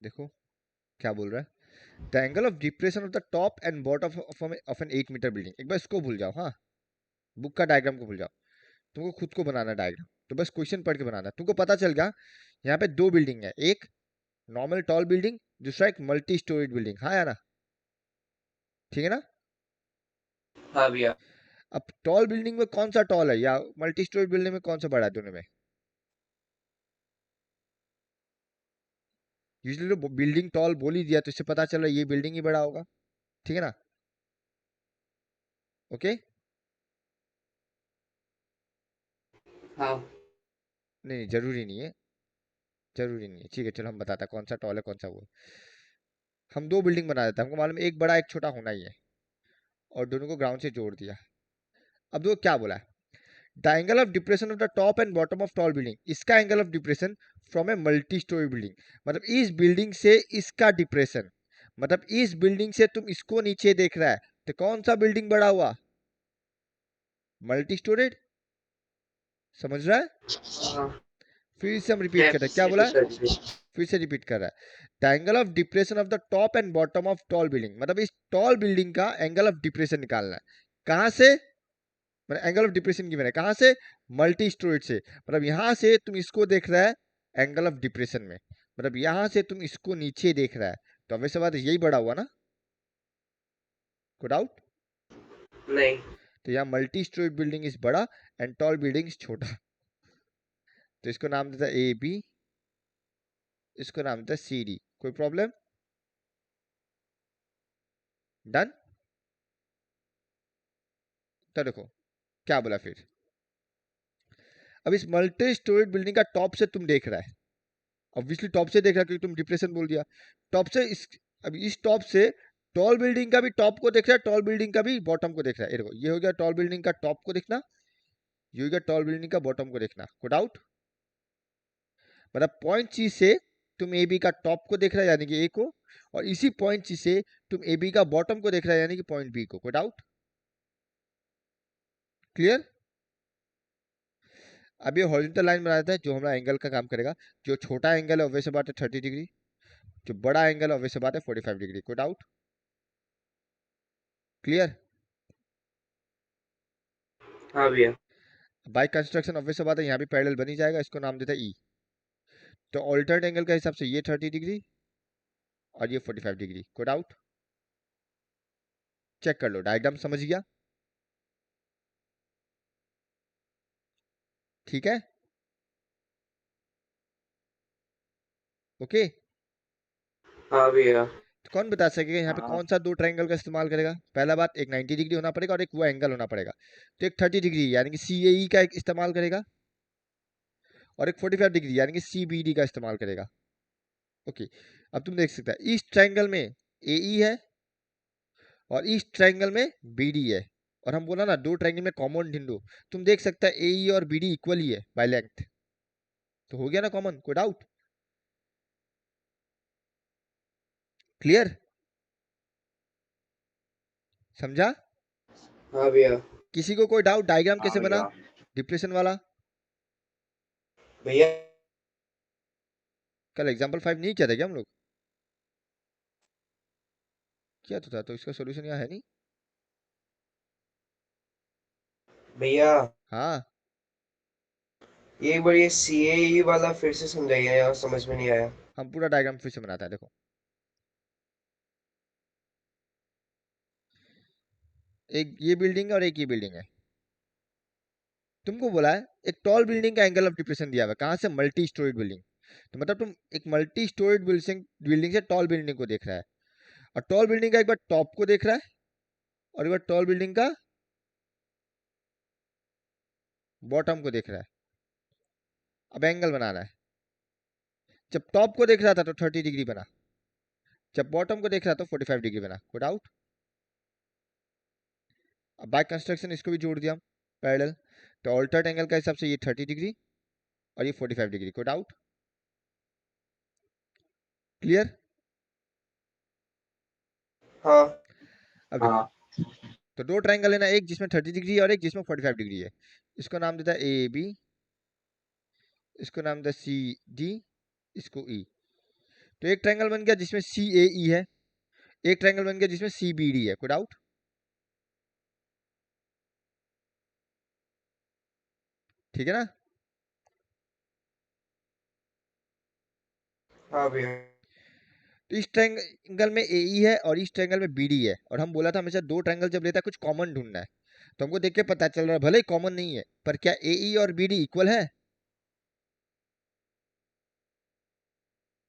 देखो क्या बोल रहा है, the angle of depression of the top and bottom of an 8 metre building. एक बार इसको भूल जाओ, हाँ, बुक का डायग्राम को भूल जाओ, तुमको खुद को बनाना डायग्राम, तो बस क्वेश्चन पढ़ के बनाना, तुमको पता चल गया यहाँ पे दो बिल्डिंग है, एक नॉर्मल टॉल बिल्डिंग, दूसरा एक मल्टी स्टोरेज बिल्डिंग, हाँ या ना, ठीक है ना। हाँ भैया। अब टॉल बिल्डिंग में कौन सा टॉल है या मल्टी स्टोरेज बिल्डिंग में कौन सा बड़ा है दोनों में? यूजली तो बिल्डिंग टॉल बोल ही दिया तो इससे पता चल रहा है ये बिल्डिंग ही बड़ा होगा, ठीक है ना। ओके, हाँ नहीं जरूरी नहीं है, जरूरी नहीं है, ठीक है चलो हम बताते हैं कौन सा टॉल है कौन सा वो है। हम दो बिल्डिंग बना देते हैं, हमको मालूम है एक बड़ा एक छोटा होना ही है, और दोनों को ग्राउंड से जोड़ दिया। अब देखो क्या बोला है, the angle of depression of the top and bottom of tall building, इसका angle of depression from a multi storey building, मतलब इस बिल्डिंग से इसका डिप्रेशन, मतलब इस बिल्डिंग से तुम इसको नीचे देख रहा है, तो कौन सा बिल्डिंग बड़ा हुआ? मल्टी स्टोरेड, समझ रहा है। हाँ। फिर से हम रिपीट करते हैं, यस क्या बोला यस है, सर जी। फिर से रिपीट कर रहा है, the angle of depression of the top and bottom of tall building, मतलब इस टॉल बिल्डिंग का एंगल ऑफ डिप्रेशन निकालना है, कहां से, मतलब एंगल ऑफ डिप्रेशन गिवन है कहां से, मल्टी स्टोरेज से, मतलब यहां से तुम इसको देख रहा है एंगल ऑफ डिप्रेशन में, मतलब यहां से तुम इसको नीचे देख रहा है, तो वैसे बात यही बड़ा हुआ ना, को डाउट। नहीं। तो यहाँ मल्टी स्टोरेज बिल्डिंग इज बड़ा एंड टॉल बिल्डिंग इज छोटा, तो इसको नाम देता है ए बी, इसको नाम देता है सी डी, कोई प्रॉब्लम? डन। तो देखो क्या बोला फिर, अब इस मल्टी स्टोरेज बिल्डिंग का टॉप से तुम देख रहा है, ऑब्वियसली टॉप से देख रहा है क्योंकि तुम डिप्रेशन बोल दिया, टॉप से इस, अब इस टॉप से टॉल बिल्डिंग का भी टॉप को देख रहा है, टॉल बिल्डिंग का भी बॉटम को देख रहा है, ये देखो ये हो गया टॉल बिल्डिंग का टॉप को देखना, ये हो गया टॉल बिल्डिंग का बॉटम को देखना, को डाउट। मतलब पॉइंट सी से तुम ए बी का टॉप को देख रहा है यानी कि ए को, और इसी पॉइंट सी से तुम ए बी का बॉटम को देख रहा है यानी कि पॉइंट बी को, कोई डाउट? क्लियर। अब ये हॉरिजॉन्टल लाइन बना देता है जो हमारा एंगल का काम करेगा, जो छोटा एंगल है वैसे बात है 30 डिग्री, जो बड़ा एंगल है वैसे बात है 45 डिग्री, कोई डाउट? क्लियर। हाँ भैया। बाई कंस्ट्रक्शन ऑब्वियस बात है यहाँ भी पैरेलल बन ही जाएगा, इसको नाम देता है ई, तो ऑल्टर्ड एंगल के हिसाब से ये 30 डिग्री और ये 45 डिग्री, कोई डाउट? चेक कर लो, डायग्राम समझ गया, ठीक है, ओके। हाँ भैया। तो कौन बता सकेगा यहाँ पे हाँ। कौन सा दो ट्रायंगल का इस्तेमाल करेगा? पहला बात, एक 90 डिग्री होना पड़ेगा और एक वो एंगल होना पड़ेगा, तो एक 30 डिग्री यानी कि सी ए ई का एक इस्तेमाल करेगा, और एक 45 डिग्री यानी कि सी बी डी का इस्तेमाल करेगा, ओके। अब तुम देख सकते हैं इस ट्रायंगल में ए ई है और इस ट्रायंगल में बी डी है, और हम बोला ना दो ट्रायंगल में कॉमन ढूंढो, तुम देख सकते हैं ए ई और बी डी इक्वल ही है बाय लेंथ, तो हो गया ना कॉमन, कोई डाउट? क्लियर, समझा? हाँ भैया। किसी को कोई डाउट डायग्राम हाँ कैसे बना भैया। डिप्रेशन वाला? भैया। कल एग्जाम्पल 5 नहीं किया था क्या हम लोग? किया तो था, तो इसका सोल्यूशन यहाँ है नहीं। भैया हाँ, एक बार ये सी वाला फिर से समझाइए यार, समझ में नहीं आया। हम पूरा डायग्राम फिर से बनाते हैं, देखो एक ये बिल्डिंग है और एक ये बिल्डिंग है, तुमको बोला है एक टॉल बिल्डिंग का एंगल ऑफ डिप्रेशन दिया हुआ है, कहाँ से, मल्टी स्टोरेड बिल्डिंग, तो मतलब तुम एक मल्टी स्टोरेड बिल्डिंग बिल्डिंग से टॉल बिल्डिंग को देख रहा है, और टॉल बिल्डिंग का एक बार टॉप को देख रहा है और एक बार टॉल बिल्डिंग का बॉटम को देख रहा है। अब एंगल बनाना है, जब टॉप को देख रहा था तो 30 डिग्री बना, जब बॉटम को देख रहा था तो 45 डिग्री बना, कोई डाउट? अब बाय कंस्ट्रक्शन इसको भी जोड़ दिया पैरेलल, तो ऑल्टर्ड एंगल का हिसाब से ये 30 डिग्री और ये 45 डिग्री, कोई डाउट? क्लियर। हाँ। अब देखो, हाँ। तो दो ट्रायंगल है ना, एक जिसमें 30 डिग्री और एक जिसमें 45 डिग्री है, इसको नाम देता है ए बी, इसको नाम देता है सी डी, इसको ई, तो एक ट्रायंगल बन गया जिसमें सी ए ई है, एक ट्रायंगल बन गया जिसमें सी बी डी है। कोई डाउट? ठीक है ना? हाँ भैया। तो इस ट्रायंगल में ए ई है और इस ट्रायंगल में बी डी है, और हम बोला था हमेशा दो ट्रायंगल जब लेता है कुछ कॉमन ढूंढना है। तो हमको देख के पता चल रहा है भले ही कॉमन नहीं है, पर क्या ए ई और बी डी इक्वल है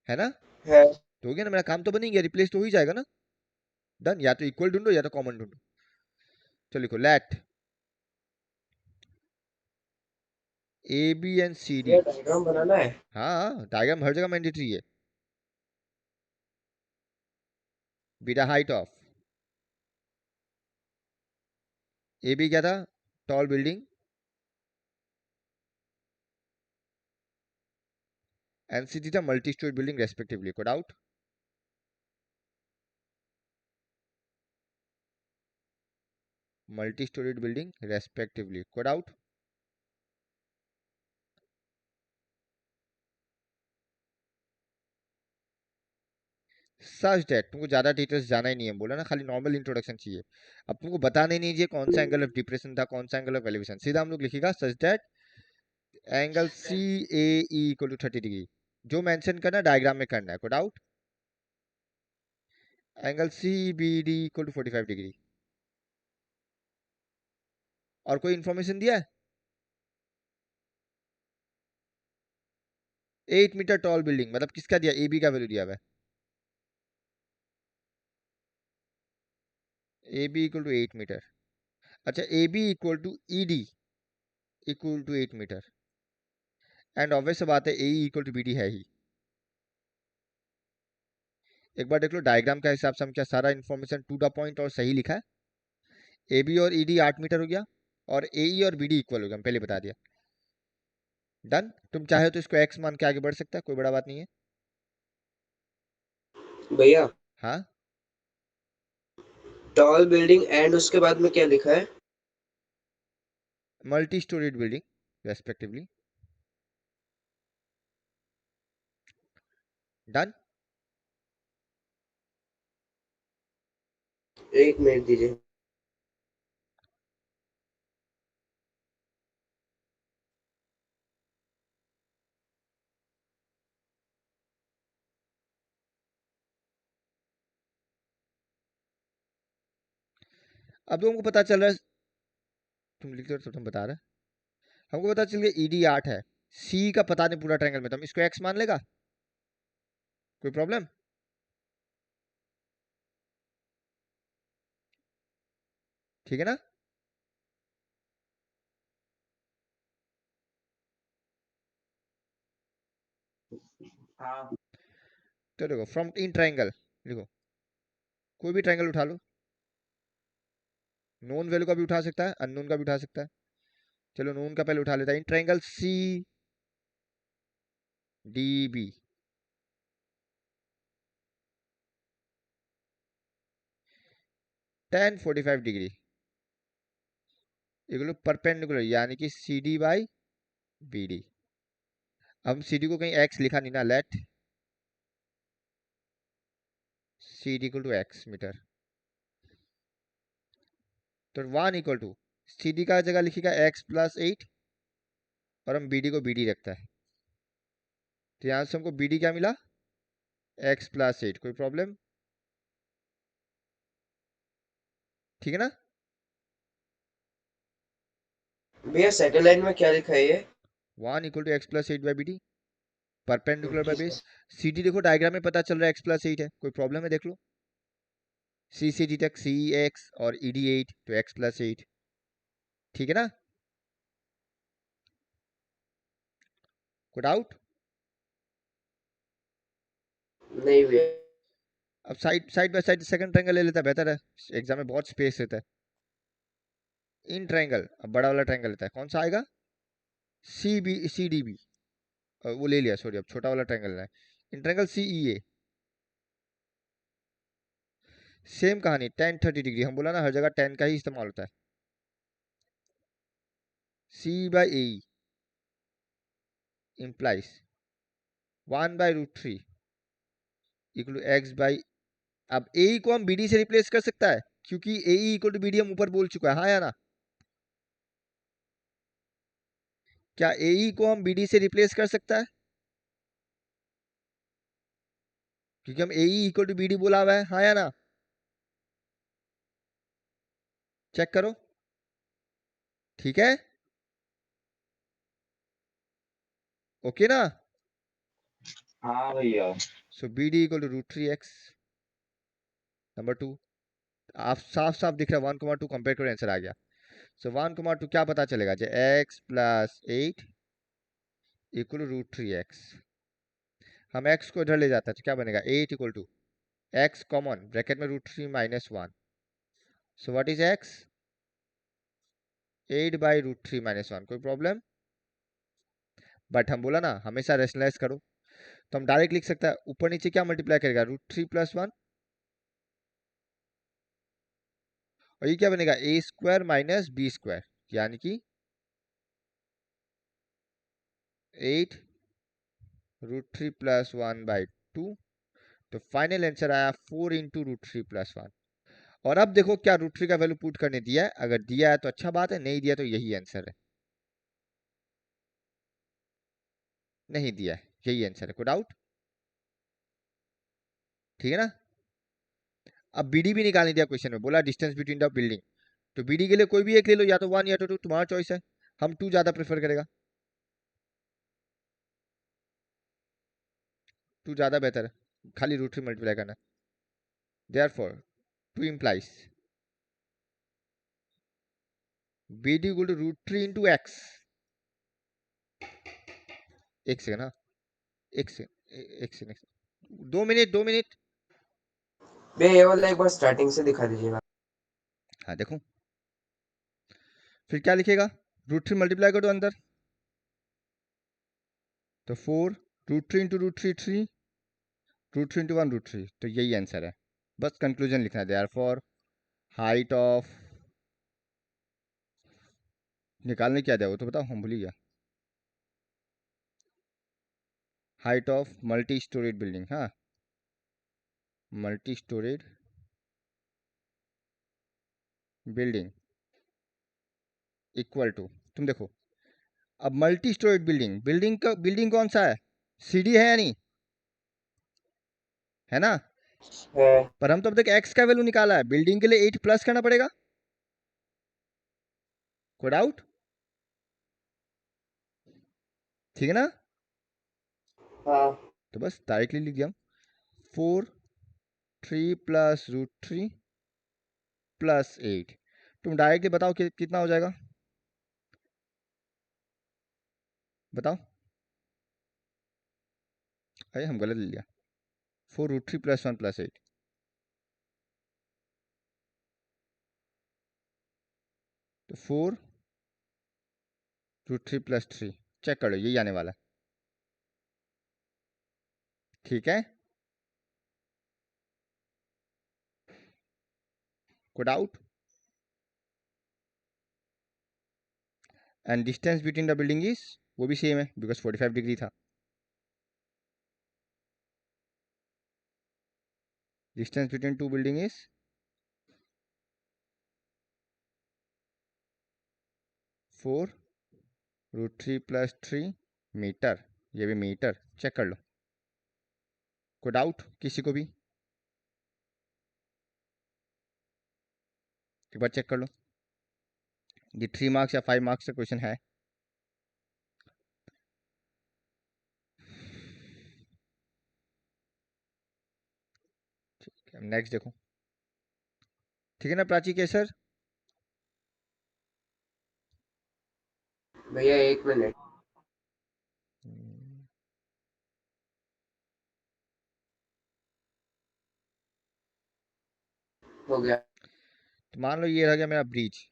ना? है। तो हो गया ना, मेरा काम तो बन ही गया, रिप्लेस तो हो ही जाएगा ना। डन। या तो इक्वल ढूंढो या तो कॉमन ढूंढो। चलो लिखो let A B and C D. भैया डायग्राम बनाना है। हाँ, डायग्राम हर जगह मैंडेटरी है। Be the height of A B क्या था? Tall building. And C D था multi storey building respectively. Code out. Multi storeyed building respectively. Code out. Such that तुमको ज्यादा डिटेल्स जाना ही नहीं है, बोला ना खाली नॉर्मल इंट्रोडक्शन चाहिए। अब तुमको बताने नहीं चाहिए कौन सा एंगल ऑफ डिप्रेशन था, कौन सा एंगल ऑफ एलिवेशन। सीधा हम लोग लिखेगा such that angle C A E equal to 30 degree. जो मेंशन करना डायग्राम में करना है। Code out. Angle C B D equal to 45 degree. और कोई इंफॉर्मेशन दिया है? 8 मीटर टॉल बिल्डिंग मतलब किसका दिया? ए बी का वैल्यू दिया हुआ है। A B equal to 8 metre. अच्छा, A B equal to E D equal to 8 metre. And obvious सी बात है A equal to B D है ही। एक बार देख लो डायग्राम के हिसाब से हम क्या सारा इन्फॉर्मेशन टू द पॉइंट और सही लिखा है। ए बी और ई डी 8 मीटर हो गया, और ए ई और बी डी इक्वल हो गया, हम पहले बता दिया। डन। तुम चाहे तो इसको एक्स मान के आगे बढ़ सकता है, कोई बड़ा बात नहीं है। भैया हाँ, टॉल बिल्डिंग एंड उसके बाद में क्या लिखा है? Multi storeyed building respectively. Done. एक मिनट दीजिए। अब तुमको पता चल रहा है, तुम लिख रहे हो तो तुम बता रहे हो। हमको पता चल गया ई डी 8 है, सी का पता नहीं पूरा ट्रायंगल में, तो हम इसको एक्स मान लेगा। कोई प्रॉब्लम? ठीक है ना? हाँ। तो देखो फ्रॉम इन ट्रायंगल लिखो, कोई भी ट्रायंगल उठा लो। नोन वैल्यू का भी उठा सकता है, अननोन का भी उठा सकता है। चलो नोन का पहले उठा लेता है। In triangle C D B tan 45 degree equal perpendicular, यानी कि C D by B D. अब सी डी को कहीं एक्स लिखा नहीं ना, let C D equal to x metre. तो 1 इक्वल टू सी डी का जगह लिखेगा x+8, और हम बी डी को बी डी रखता है। तो यहाँ से हमको बी डी क्या मिला? x+8। कोई प्रॉब्लम? ठीक है ना? भैया सेकंड लाइन में क्या लिखा है ये? 1 = x+8/bd परपेंडिकुलर बाय किसका? बेस। सी डी देखो डायग्राम में पता चल रहा है x+8 है, कोई प्रॉब्लम है? देख लो, सी से डी तक सी एक्स और ई डी 8, तो x+8। ठीक है ना? कोई डाउट? नहीं भैया। अब side side by side second triangle ले लेता है, बेहतर है। एग्जाम में बहुत स्पेस रहता है। इन ट्रायंगल, अब बड़ा वाला ट्रायंगल लेता है, कौन सा आएगा? C D B. वो ले लिया, सॉरी, अब छोटा वाला ट्रायंगल है। In triangle C E A, same कहानी tan 30 डिग्री। हम बोला ना हर जगह tan का ही इस्तेमाल होता है। C by A implies 1/√3 equal to x by, अब ए को हम बी डी से रिप्लेस कर सकता है क्योंकि ए इक्वल टू बी डी हम ऊपर बोल चुका है, हाँ या ना? क्या ए को हम बी डी से रिप्लेस कर सकता है क्योंकि हम ए इक्वल टू बी डी बोला हुआ है, हाँ या ना? चेक करो, ठीक है, ओके ना? हाँ भैया। So B D equal to root three x. Number two, आप साफ साफ दिख रहा है 1,2 कंपेयर करो, आंसर आ गया। सो 1,2 क्या पता चलेगा जो x plus 8 equal root three x. हम एक्स को इधर ले जाते हैं तो क्या बनेगा 8 equal to x common bracket में root three minus one. So what is x? 8 by root three minus one. कोई प्रॉब्लम? बट हम बोला ना हमेशा रेशनलाइज करो, तो हम डायरेक्ट लिख सकते हैं ऊपर नीचे क्या मल्टीप्लाई करेगा रूट थ्री प्लस वन, और ये क्या बनेगा a square minus b square, यानी कि 8 root three plus one by two. तो फाइनल आंसर आया 4 into root three plus one. और अब देखो क्या रूट थ्री का वैल्यू पुट करने दिया है, अगर दिया है तो अच्छा बात है, नहीं दिया तो यही आंसर है, नहीं दिया है यही आंसर है, कोई डाउट? ठीक है ना? अब बीडी भी निकालने दिया क्वेश्चन में, बोला डिस्टेंस बिटवीन द बिल्डिंग, तो बीडी के लिए कोई भी एक ले लो, या तो वन या तो टू, तुम्हारा चॉइस है। हम टू ज्यादा प्रेफर करेगा, टू ज्यादा बेहतर है, खाली रूट थ्री मल्टीप्लाई करना। Therefore to implies BD equal to root three into x. एक सेकंड, हाँ एक सेकंड, एक सेकंड, 2 मिनट 2 मिनट। भैया ये वाला एक बार स्टार्टिंग से दिखा दीजिएगा। हाँ देखो, फिर क्या लिखेगा, रूट थ्री मल्टीप्लाई करो अंदर, तो 4 root three into root three three, root three into one root three, तो यही आंसर है। बस कंक्लूजन लिखना है, देयरफॉर हाइट ऑफ, निकालने क्या दिया वो तो बताओ, हम भूल ही गया। Height of multi storeyed building, हाँ multi storeyed building equal to, तुम देखो अब मल्टी स्टोरेड बिल्डिंग, बिल्डिंग का बिल्डिंग कौन सा है, सीडी है या नहीं, है ना? है। पर हम तो अब तक एक्स का वैल्यू निकाला है, बिल्डिंग के लिए 8 प्लस करना पड़ेगा, कोई डाउट? ठीक है ना? हाँ। तो बस डायरेक्टली लिख दिया 4 3 प्लस रूट थ्री प्लस 8। तुम डायरेक्टली बताओ कि कितना हो जाएगा, बताओ। अरे हम गलत ले लिया, 4 root three plus one plus 8, तो 4 root three plus three, check कर लो यही आने वाला है, ठीक है? कोई doubt? And distance between the building is, वो भी सेम है बिकॉज 45 डिग्री था। Distance between two building is 4 root three plus three metre, ये भी मीटर, चेक कर लो। कोई डाउट किसी को भी? एक बार चेक कर लो, ये 3 मार्क्स या 5 मार्क्स का क्वेश्चन है। नेक्स्ट देखो, ठीक है ना प्राची के सर? भैया एक मिनट। हो गया। तो मान लो ये रह गया मेरा ब्रिज,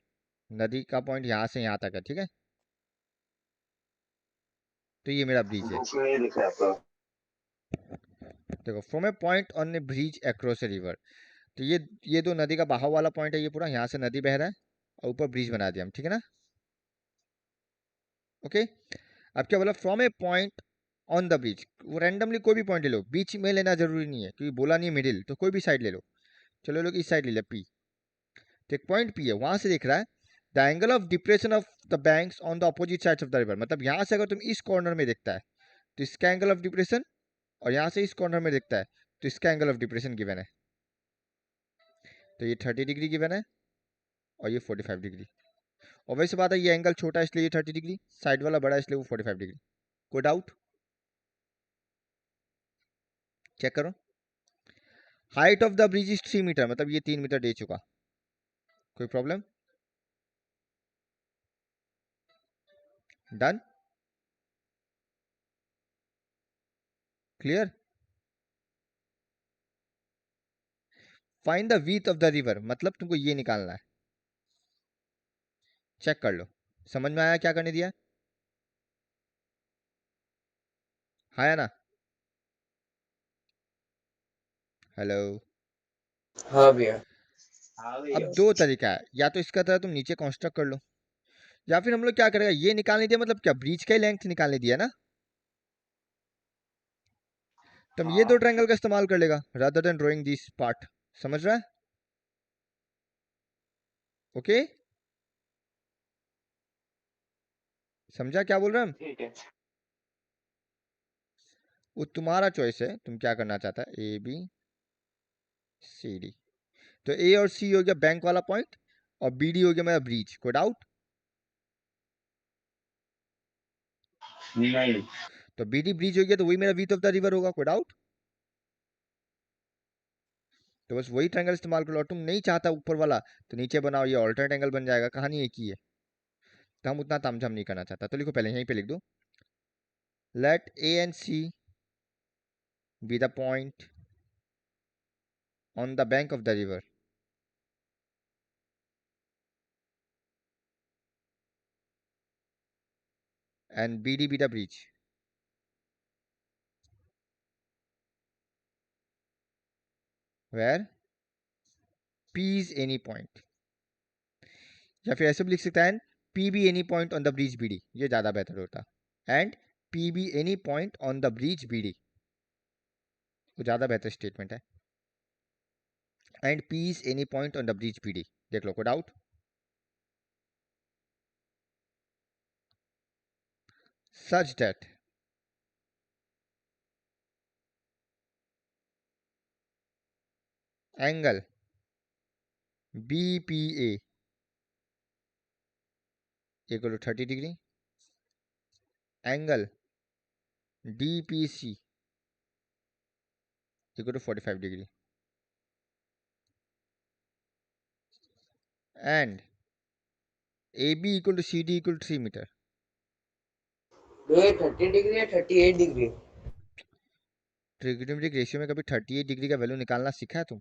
नदी का पॉइंट यहाँ से यहाँ तक है, ठीक है? तो ये मेरा ब्रिज है, उसमें ये लिखा है आपका। देखो from a point on A bridge across a river, तो ये दो नदी का बहाव वाला पॉइंट है, ये पूरा यहाँ से नदी बह रहा है और ऊपर ब्रिज बना दिया हम, ठीक है ना? ओके, अब क्या बोला, from a point on the bridge, वो रैंडमली कोई भी पॉइंट ले लो, बीच में लेना जरूरी नहीं है क्योंकि बोला नहीं मिडिल, तो कोई भी साइड ले लो। चलो लोग इस साइड ले लिया पी, तो एक पॉइंट पी है, वहां से देख रहा है the angle of depression of the banks on the opposite sides of the river, मतलब यहाँ से अगर तुम इस कॉर्नर में देखता है तो इसका एंगल ऑफ डिप्रेशन, और यहाँ से इस कॉर्नर में देखता है तो इसका एंगल ऑफ डिप्रेशन गिवन है। तो ये 30 डिग्री गिवन है और ये 45 डिग्री, और वैसे बात है ये एंगल छोटा है इसलिए ये 30 डिग्री, साइड वाला बड़ा है इसलिए वो 45 डिग्री। कोई डाउट? चेक करो। Height of the bridge is 3 metre, मतलब ये 3 मीटर दे चुका। कोई problem? Done? Clear? Find the width of the river, मतलब तुमको ये निकालना है। चेक कर लो, समझ में आया क्या करने दिया? आया ना? हेलो? हाँ भैया। हाँ अब भैया। दो तरीका है, या तो इसका तरह तुम नीचे कंस्ट्रक्ट कर लो, या फिर हम लोग क्या करेगा, ये निकालने दिया मतलब क्या, ब्रिज का ही लेंथ निकालने दिया ना, तो हम ये दो हाँ ट्रायंगल का इस्तेमाल कर लेगा rather than drawing this part. समझ रहा है? ओके, समझा क्या बोल रहे हैं हम? ठीक है। वो तुम्हारा चॉइस है, तुम क्या करना चाहता है, ए बी सी डी। तो ए और सी हो गया बैंक वाला पॉइंट, और बी डी हो गया मेरा ब्रिज। कोई डाउट? नहीं। तो बी डी ब्रिज हो गया तो वही मेरा विड्थ ऑफ द रिवर होगा। कोई डाउट? तो बस वही ट्रायंगल इस्तेमाल कर लो, और तुम नहीं चाहता ऊपर वाला तो नीचे बनाओ, ये ऑल्टरनेट एंगल बन जाएगा, कहानी एक ही है। तो हम उतना तामझाम नहीं करना चाहता, तो लिखो पहले यहीं पे लिख दो, let A and C be the point on the bank of the river and BD be the bridge, where P is any point, या फिर ऐसे भी लिख सकता है P be any point on the bridge BD, ये ज़्यादा बेहतर होता, and P be any point on the bridge BD, वो ज़्यादा बेहतर स्टेटमेंट है, and P is any point on the bridge BD। देख लो, कोई doubt? such that angle BPA equal to 30 degree, angle DPC equal to 45 degree, and AB equal to CD equal to 3 meter। ये 30 degree या 38 degree? Trigonometric ratio में कभी 38 degree का value निकालना सीखा है तुम?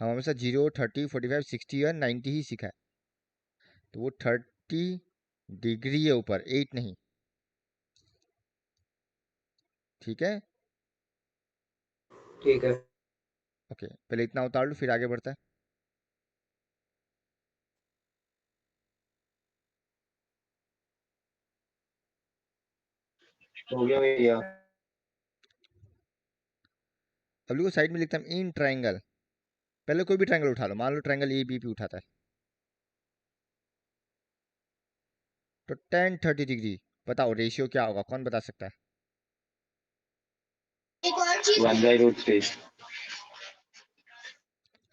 हम हमेशा 0, 30, 45, 60 और 90 ही सीखा है, तो वो 30 डिग्री है ऊपर, 8 नहीं। ठीक है? ठीक है। ओके, पहले इतना उतार लो फिर आगे बढ़ता है। हो गया भैया। अब लोग साइड में लिखता है इन ट्राइंगल, पहले कोई भी ट्राइंगल उठा लो, मान लो ट्राइंगल ए बी पी उठाता है, तो 10, 30 डिग्री, बताओ रेशियो क्या होगा, कौन बता सकता है? 1/√3।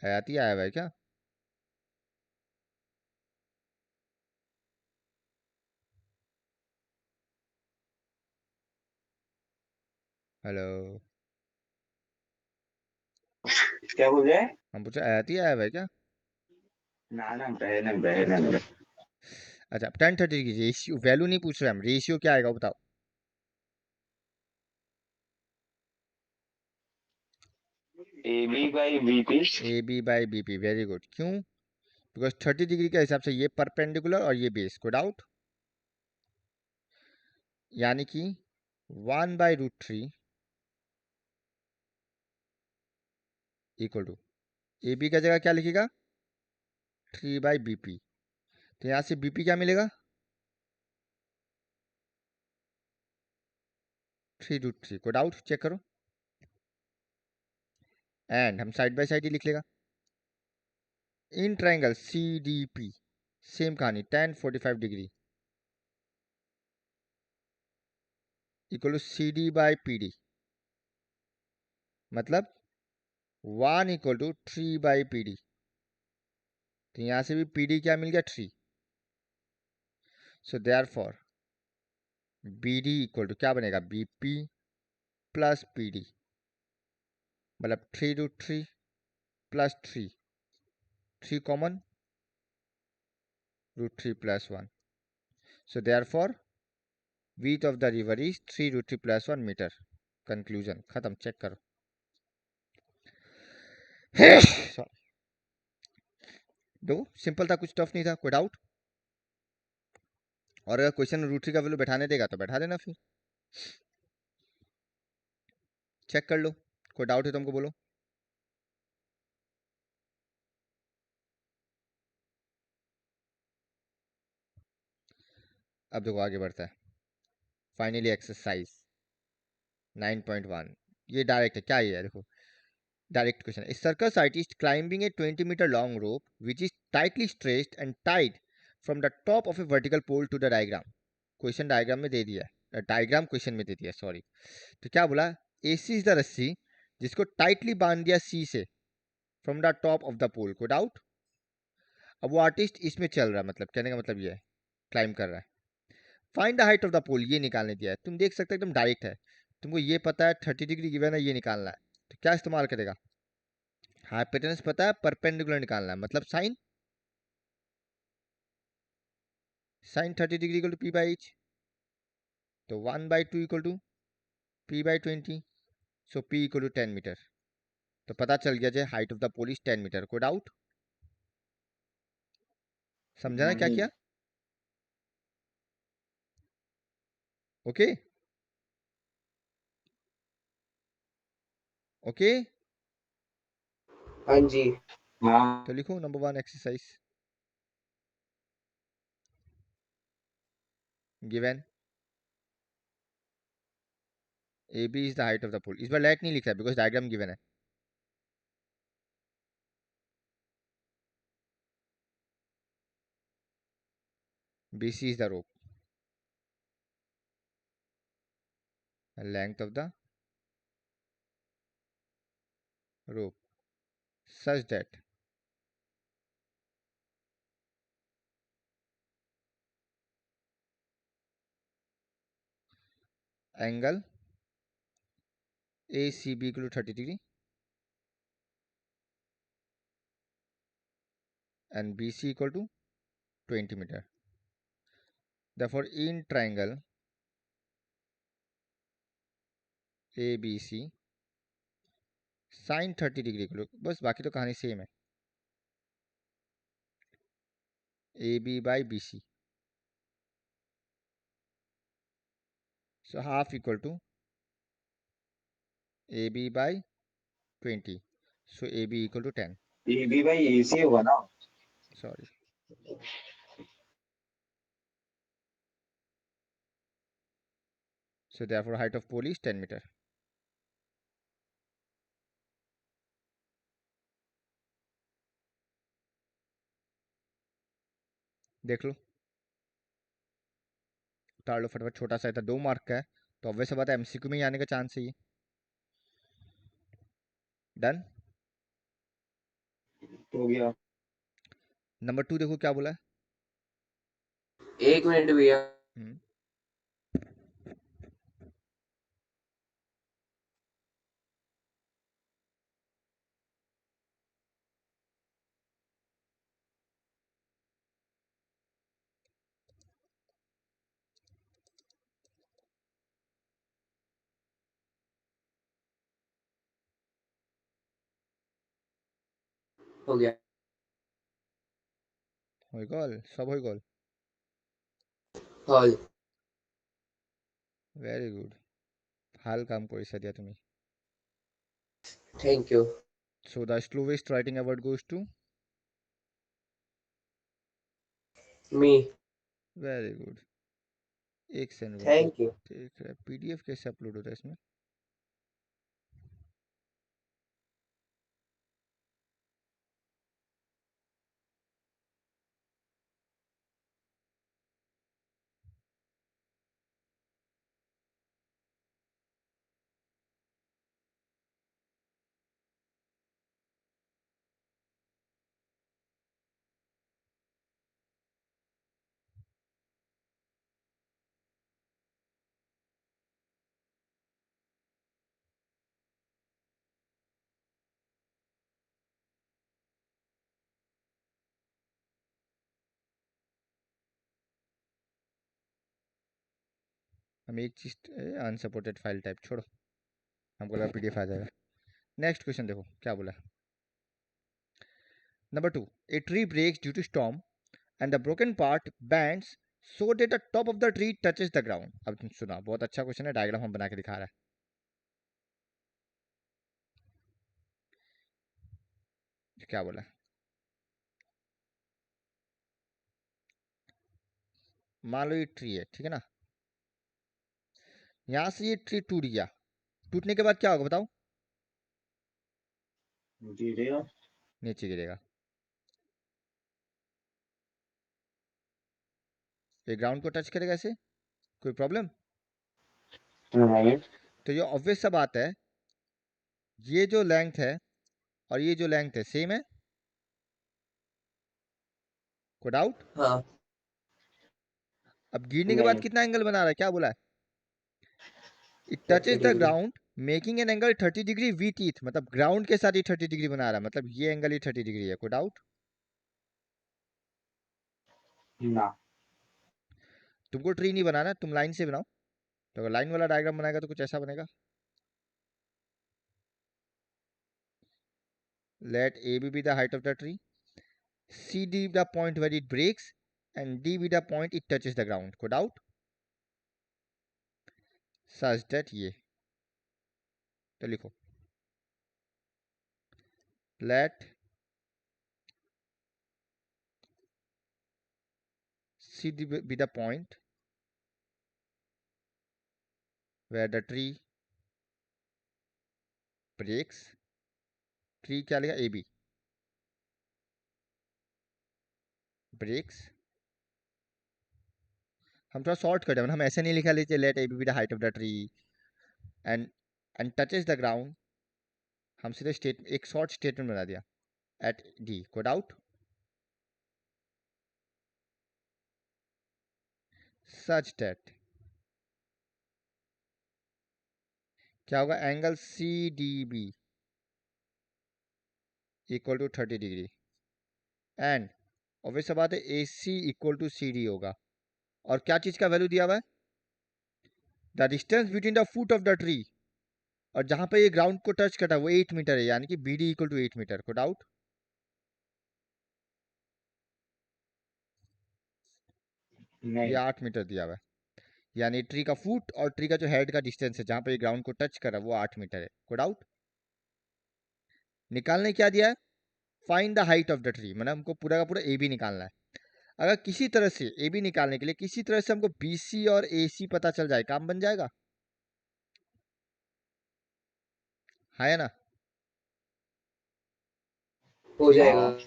हयाती आया हुआ है क्या? हेलो? क्या बोल रहे हैं? हम पूछे हयाती आया हुआ है क्या? ना ना, बहन बहन। अच्छा, 10, 30 डिग्री रेशियो, वैल्यू नहीं पूछ रहे हम, रेशियो क्या आएगा बताओ? AB/BP। A B by B P, very good. क्यों? बिकॉज 30 डिग्री के हिसाब से ये परपेंडिकुलर और ये बेस। को डाउट? यानी कि 1/√3 इक्वल टू ए बी का जगह क्या लिखेगा, 3/BP, तो यहाँ से BP क्या मिलेगा, 3√3 कोड आउट चेक करो, एंड हम साइड बाय साइड ही लिख लेगा। इन ट्राइंगल CDP सेम कहानी, tan 45 degree equal to CD by PD, मतलब 1 इक्वल टू 3 बाई PD। तो यहां से भी PD क्या मिल गया 3। So therefore BD equal to क्या बनेगा BP प्लस PD, मतलब 3√3 plus 3, 3 common, √3 plus 1। So therefore width of the river is 3√3 plus 1 metre. Conclusion खत्म, चेक करो। Sorry. दो सिंपल था, कुछ टफ नहीं था, कोई डाउट? और अगर क्वेश्चन √3 का वैल्यू बैठाने देगा तो बैठा देना, फिर चेक कर लो, कोई डाउट है तो हमको बोलो। अब देखो आगे बढ़ता है। फाइनली एक्सरसाइज 9.1, ये डायरेक्ट है, क्या ये है देखो, direct question. A circus artist climbing a 20 meter long rope which is tightly stretched and tied from the top of a vertical pole to the diagram। Question diagram में दे दिया है, diagram question में दे दिया, सॉरी। तो क्या बोला, AC is the रस्सी जिसको टाइटली बांध दिया C से from the top of the pole, को डाउट। अब वो आर्टिस्ट इसमें चल रहा है, मतलब कहने का मतलब ये है क्लाइम कर रहा है। Find the height of the pole, ये निकालने दिया है। तुम देख सकते हो एकदम डायरेक्ट है, तुमको ये पता है 30 डिग्री गिवन है, ये निकालना है। तो क्या इस्तेमाल करेगा, हाइपोटेनस पता है, परपेंडिकुलर निकालना है, मतलब sine, sine 30 degree equal to P by H. तो 1/2 equal to P by 20, so P equal to 10 metre. तो पता चल गया जो height of the pole is 10 metre. कोई डाउट, समझा ना क्या नहीं। किया? Okay okay. हाँ जी। हाँ। तो लिखो number 1 exercise given AB is the height of the pole. इस बार लाइट नहीं लिख रहा बिकॉज डायग्राम गिवन है। BC is the rope, length of the rope such that angle ACB equal to 30 degree and BC equal to 20 meter. Therefore, in triangle ABC, sin 30 degree equal to, बस बाकी तो कहानी same है, AB by BC. So half equal to AB by 20. So AB equal to 10. AB भाई AC होगा ना। Sorry. So therefore height of pole is 10 meter. देख लो, उतार लो फटाफट, छोटा सा था, 2 मार्क का है, तो ऑब्वियस बात है MCQ में ही आने का चांस है ये। डन। हो गया। नंबर 2 देखो क्या बोला है। एक मिनट भैया। हम्म, हो गया। হৈ গ'ল, সব হৈ গ'ল। हॉल। ভেৰি গুড, ভাল কাম কৰিছা দিয়া তুমি। Thank you. So the slowest writing award goes to, me. very good, एक सेकंड रुको, थैंक यू। देख रहा पीडीएफ कैसे अपलोड होता है इसमें। हम एक चीज, अनसपोर्टेड फाइल टाइप छोड़ो, हमको लगा पीडीएफ आ जाएगा। नेक्स्ट क्वेश्चन देखो क्या बोला। Number 2, a tree breaks due to storm and the broken part bends so that the top of the tree touches the ground। अब तुम सुना, बहुत अच्छा क्वेश्चन है, डायग्राम हम बना के दिखा रहा है। क्या बोला, मान लो ये ट्री है, ठीक है ना, यहां से ये ट्री टूट गया, टूटने के बाद क्या होगा बताओ? गिरेगा। नीचे गिरेगा। ये ग्राउंड को टच करेगा ऐसे, कोई प्रॉब्लम? नहीं। तो ये ऑब्वियस सा बात है, ये जो लेंथ है और ये जो लेंथ है सेम है, कोई डाउट? हाँ। अब गिरने के बाद नहीं। कितना एंगल बना रहा है, क्या बोला है? It 30 touches the degree. Ground making an angle 30 degree with it, मतलब ग्राउंड के साथ ही 30 डिग्री बना रहा है, मतलब ये एंगल ही 30 डिग्री है, कोई डाउट? ना। तुमको ट्री नहीं बनाना, तुम लाइन से बनाओ, तो अगर लाइन वाला डायग्राम बनाएगा तो कुछ ऐसा बनेगा। Let A B the height of the tree, C D the point where it breaks and D be the point it touches the ground, कोई डाउट? सच दैट ये, तो लिखो let C D be the point where the tree breaks, tree क्या लिखा, A B breaks, हम थोड़ा short cut है, हम ऐसे नहीं लिखा, लीजिए let A B the height of the tree and and touches the ground, हम सीधे स्टेट एक शॉर्ट स्टेटमेंट बना दिया एट डी, कोई डाउट? सच दैट क्या होगा, angle C D B equal to 30 degree and obvious बात है A C equal to C D होगा, और क्या चीज का वैल्यू दिया हुआ है, the distance between the foot of the tree, और जहां पे ये ग्राउंड को टच करता है वो 8 मीटर है, यानी कि B D equal to 8 metre, को डाउट? ये नहीं। 8 मीटर दिया हुआ है, यानी ट्री का फुट और ट्री का जो हेड का डिस्टेंस है जहां पे ग्राउंड को टच कर रहा है वो 8 मीटर है, कोई डाउट? निकालने क्या दिया है, find the height of the tree, मतलब हमको पूरा का पूरा ए बी निकालना है। अगर किसी तरह से ए बी निकालने के लिए किसी तरह से हमको बी सी और ए सी पता चल जाए, काम बन जाएगा, है ना? हो ठीक है, जाएगा। हाँ।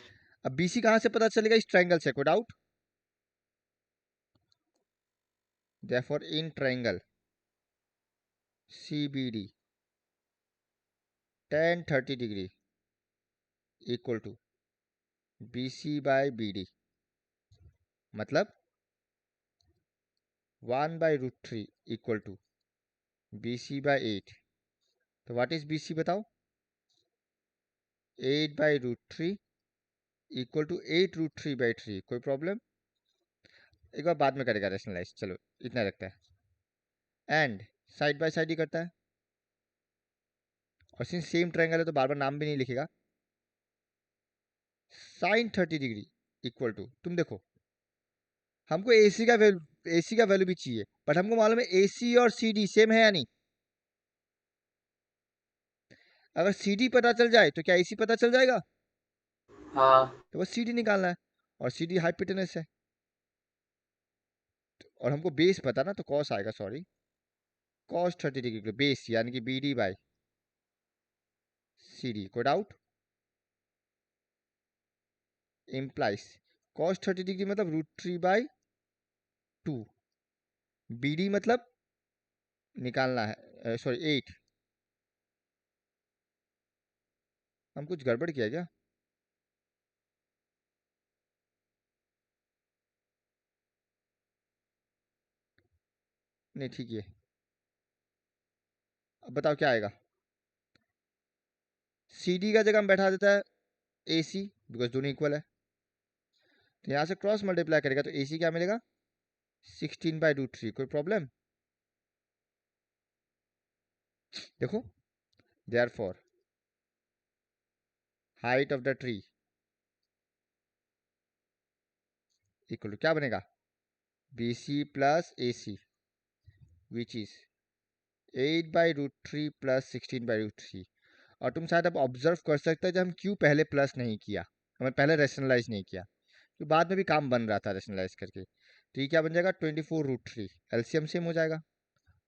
अब बी सी कहां से पता चलेगा, इस ट्रायंगल से, कोई doubt? Therefore in triangle C B D tan 30 degree equal to B C by B D, मतलब 1/√3 equal to B C by 8। तो व्हाट इज बी सी बताओ, 8/√3 इक्वल टू 8√3/3, कोई प्रॉब्लम? एक बार बाद में करेगा रेशनलाइज, चलो इतना रखता है, एंड साइड बाय साइड ही करता है, और सिंस सेम ट्रायंगल है तो बार बार नाम भी नहीं लिखेगा। साइन 30 डिग्री इक्वल टू, तुम देखो हमको एसी का वैल्यू भी चाहिए, बट हमको मालूम है एसी और सी डी सेम है या नहीं? अगर सी डी पता चल जाए तो क्या एसी पता चल जाएगा? हाँ। तो बस सी डी निकालना है, और सी डी हाइपोटेनस है, और हमको बेस पता ना, तो कॉस आएगा, सॉरी, कॉस 30 डिग्री के बेस यानी कि B D by C D. कोई डाउट? इम्प्लाइज कॉस 30 डिग्री मतलब √3/2, बी डी मतलब निकालना है, सॉरी 8। हम कुछ गड़बड़ किया क्या? नहीं ठीक है। अब बताओ क्या आएगा? सी डी का जगह हम बैठा देता है ए सी, बिकॉज दोनों इक्वल है। तो यहाँ से क्रॉस मल्टीप्लाई करेगा तो ए सी क्या मिलेगा? 16/√3। कोई प्रॉब्लम? देखो, therefore height of the tree equal to क्या बनेगा? B C plus A C which is 8/√3 plus 16/√3। और तुम शायद अब ऑब्जर्व कर सकते हो जब हम क्यों पहले प्लस नहीं किया, हमें पहले रेशनलाइज नहीं किया, तो बाद में भी काम बन रहा था रेशनलाइज करके। तो ये क्या बन जाएगा? 24√3, एलसीएम सेम हो जाएगा।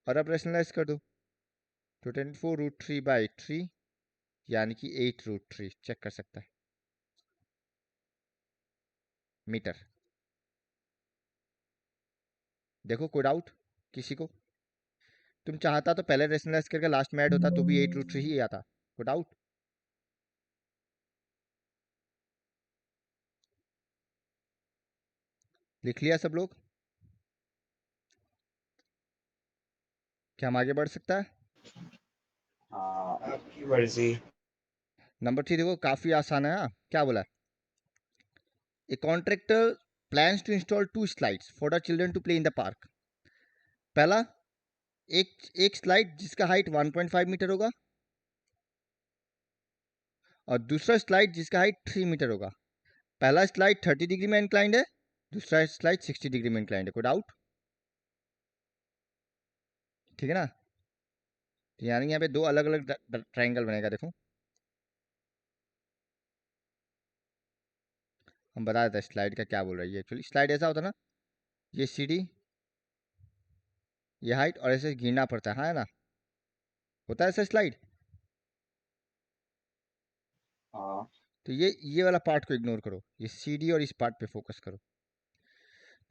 और अब रेशनलाइज कर दो तो 24√3/3 यानी कि 8√3 चेक कर सकता है मीटर। देखो कोई डाउट किसी को? तुम चाहता तो पहले रेशनलाइज करके लास्ट में ऐड होता तो भी 8√3 ही आता। कोई डाउट? लिख लिया सब लोग? क्या हम आगे बढ़ सकता है? हाँ। आपकी मर्जी। नंबर 3 देखो, काफी आसान है। हाँ, क्या बोला? A contractor plans to install 2 slides for the children to play in the park. पहला, एक एक स्लाइड जिसका हाइट 1.5 मीटर होगा, और दूसरा स्लाइड जिसका हाइट 3 मीटर होगा। पहला स्लाइड 30 डिग्री में इंक्लाइंड है, दूसरा स्लाइड 60 डिग्री में इंक्लाइंड है। कोई डाउट? ठीक है ना? तो यानी यहाँ पे दो अलग अलग ट्राइंगल बनेगा। देखो हम बता देते हैं स्लाइड का क्या बोल रही है। एक्चुअली स्लाइड ऐसा होता है ना, ये सीढ़ी, ये हाइट, और ऐसे गिरना पड़ता है, हाँ है ना? होता है ऐसा स्लाइड। हाँ। तो ये वाला पार्ट को इग्नोर करो, ये सीढ़ी और इस पार्ट पे फोकस करो।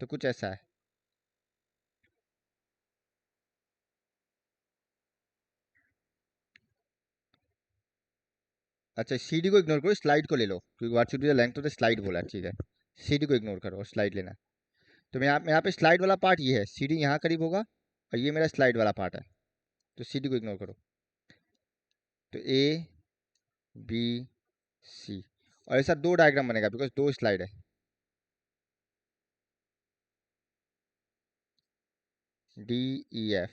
तो कुछ ऐसा है। अच्छा, सीढ़ी को इग्नोर करो, स्लाइड को ले लो, क्योंकि what should be the length of the slide बोला, ठीक है। सीढ़ी को इग्नोर करो और स्लाइड लेना। तो मैं यहाँ पे स्लाइड वाला पार्ट ये है, सीढ़ी यहाँ करीब होगा, और ये मेरा स्लाइड वाला पार्ट है। तो सीढ़ी को इग्नोर करो। तो ए बी सी, और ऐसा दो डायग्राम बनेगा बिकॉज दो स्लाइड है। डी ई एफ,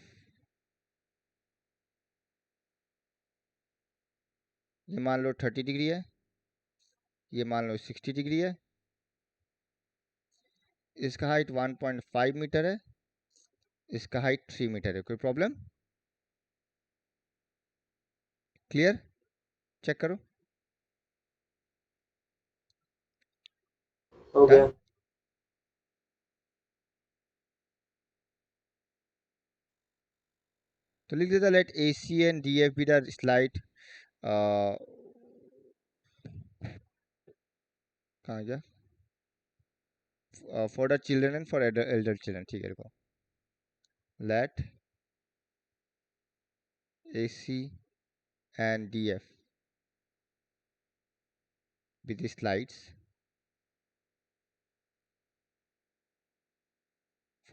ये मान लो 30 डिग्री है, ये मान लो 60 डिग्री है, इसका हाइट 1.5 मीटर है, इसका हाइट 3 मीटर है। कोई प्रॉब्लम? क्लियर? चेक करो। हो डन। गया। तो लिख देता, let A C and D F B the slide, कहाँ गया, for the children and for elder children. ठीक है, देखो, let A C and D F B the slides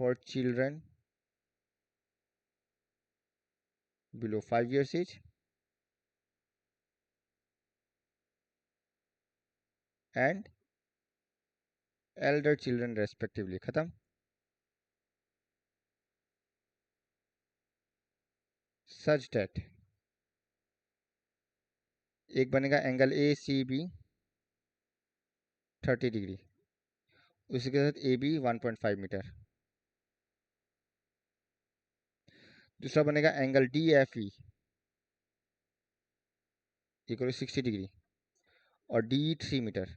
for children below 5 years age and elder children respectively। खत्म। such that एक बनेगा angle A C B 30 degree, उसी के साथ A B 1.5 metre. दूसरा बनेगा angle D F E equal 60 degree, और D 3 metre.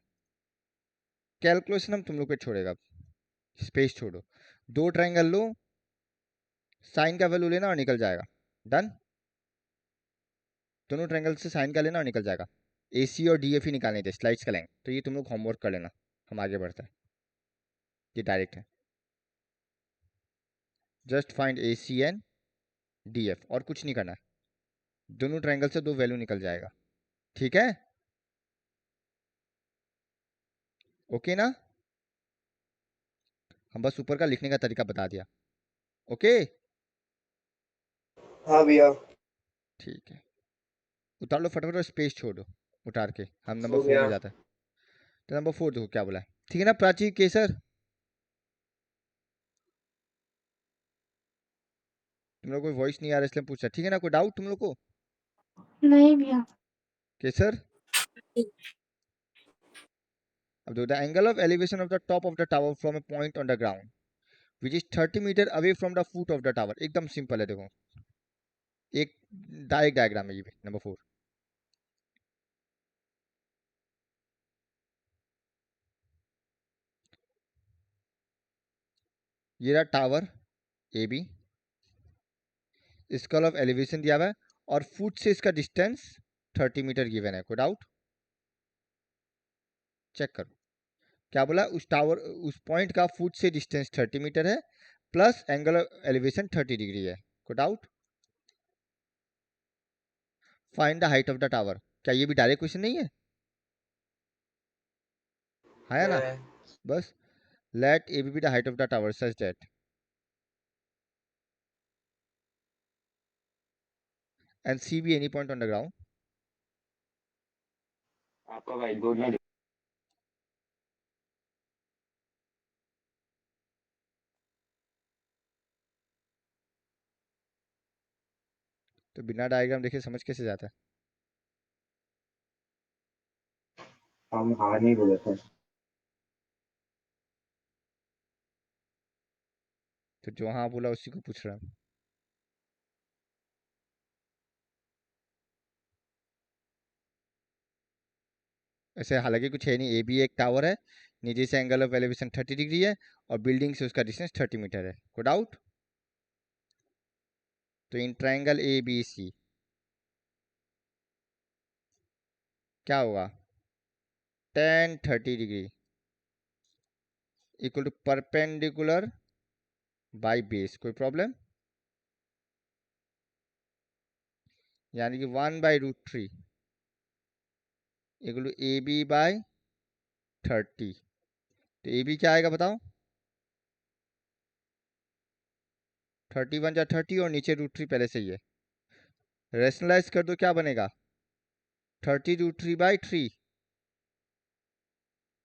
Calculation हम तुम लोग पे छोड़ेगा, स्पेस छोड़ो। दो ट्रायंगल लो, साइन का वैल्यू लेना और निकल जाएगा। डन। दोनों ट्रायंगल से साइन का लेना और निकल जाएगा। AC और DF ही निकालने थे, स्लाइड्स का लेंगे, तो ये तुम लोग होमवर्क कर लेना। हम आगे बढ़ते हैं, ये डायरेक्ट है। Just find AC and DF, और कुछ नहीं करना है, दोनों ट्रायंगल से दो वैल्यू निकल जाएगा। ठीक है, ओके ना? हम बस ऊपर का लिखने का तरीका बता दिया। ओके, हाँ भैया। ठीक है। उतार लो फटाफट और स्पेस छोड़ दो उतार के, हम नंबर हो 4 गया। में जाते हैं। तो नंबर 4 देखो क्या बोला है। ठीक है ना प्राची, केसर? तुम लोग कोई वॉइस नहीं आ रहा इसलिए पूछा, ठीक है ना? कोई डाउट तुम लोग को? नहीं भैया। केसर, अब देखो, the angle of elevation of the top of the tower from a point on the ground which is 30 metre away from the foot of the tower. एकदम सिंपल है, देखो एक डायरेक्ट डायग्राम है ये भी, नंबर 4। ये रहा tower AB, scale of elevation दिया हुआ है, और फुट से इसका डिस्टेंस 30 मीटर गिवन है। कोई डाउट? चेक करो क्या बोला। उस टावर, उस पॉइंट का फुट से डिस्टेंस 30 मीटर है, plus angle of elevation 30 degree है। कोई doubt? Find the height of the tower. क्या ये भी डायरेक्ट क्वेश्चन नहीं है? है ना? है। बस late AB be the height of the tower such that and C be any point on the ground। आपका भाई बोर्ड में तो बिना डायग्राम देखे समझ कैसे जाता है? हम हार नहीं बोले थे। तो जो हाँ बोला उसी को पूछ रहा हूँ। ऐसे हालांकि कुछ है नहीं, AB एक टावर है, नीचे से एंगल ऑफ एलिवेशन 30 डिग्री है, और बिल्डिंग से उसका डिस्टेंस 30 मीटर है। कोई डाउट? तो इन ट्रायंगल ABC क्या होगा? tan 30 degree equal to perpendicular by base. कोई प्रॉब्लम? यानी कि 1/√3 इक्वल टू AB/30। तो AB क्या आएगा बताओ? 31 या 30, और नीचे √3 पहले से ही है। रेशनलाइज कर दो, क्या बनेगा? 30√3/3,